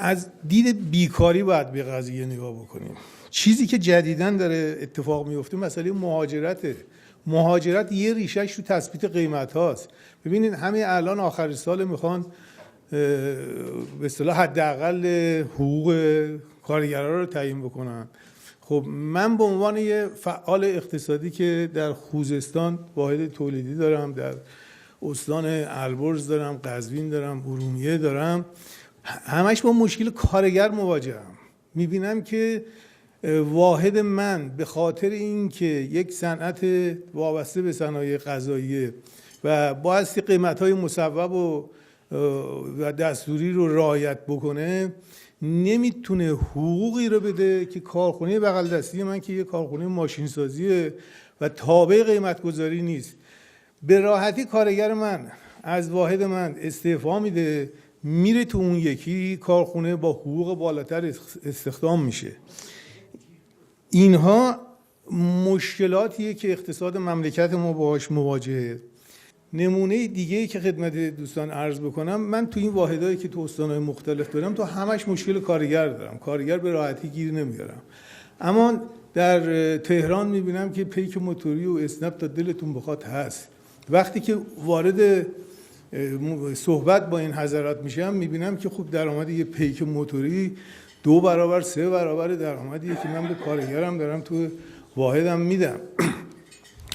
از دید بیکاری باید به قضیه نگاه بکنیم. چیزی که جدیداً داره اتفاق میفته مسئله مهاجرته. مهاجرت یه ریشهش تو تثبیت قیمت هاست. ببینید همین الان آخر سال میخوان به اصطلاح حداقل حقوق کارگرها رو تعیین بکنن. خب من به عنوان یه فعال اقتصادی که در خوزستان واحد تولیدی دارم، در استان البرز دارم، قزوین دارم، ارومیه دارم، همش با مشکل کارگر مواجهم. میبینم که واحد من به خاطر اینکه یک صنعت وابسته به صنایع غذایی و بایستی قیمت‌های مصوب و دستوری رو رعایت بکنه، نمیتونه حقوقی رو بده که کارخونه بغل دستی من که یه کارخونه ماشین سازیه و تابع قیمت گذاری نیست، به راحتی کارگر من از واحد من استعفا میده، میره تو اون یکی کارخونه با حقوق بالاتر استخدام میشه. اینها مشکلاتیه که اقتصاد مملکت ما باهاش مواجهه. نمونه دیگه که خدمت دوستان عرض بکنم، من تو این واحدایی که تو استان‌های مختلف دارم تو همش مشکل کارگر دارم، کارگر به راحتی گیر نمیارم. اما در تهران میبینم که پیک موتوری و اسنپ تا دلتون بخواد هست. وقتی که وارد صحبت با این حضرات میشم میبینم که خب درآمد یه پیک موتوری 2 برابر 3 برابر درآمدیه که من به کارگرم دارم تو واحدم میدم.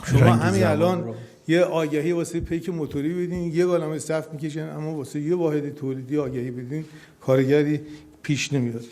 شما همین الان یه آگهی واسه پیک موتوری بدین، یه عالمه صف میکشن، اما واسه یه واحد تولیدی آگهی بدین کارگری پیش نمیاد.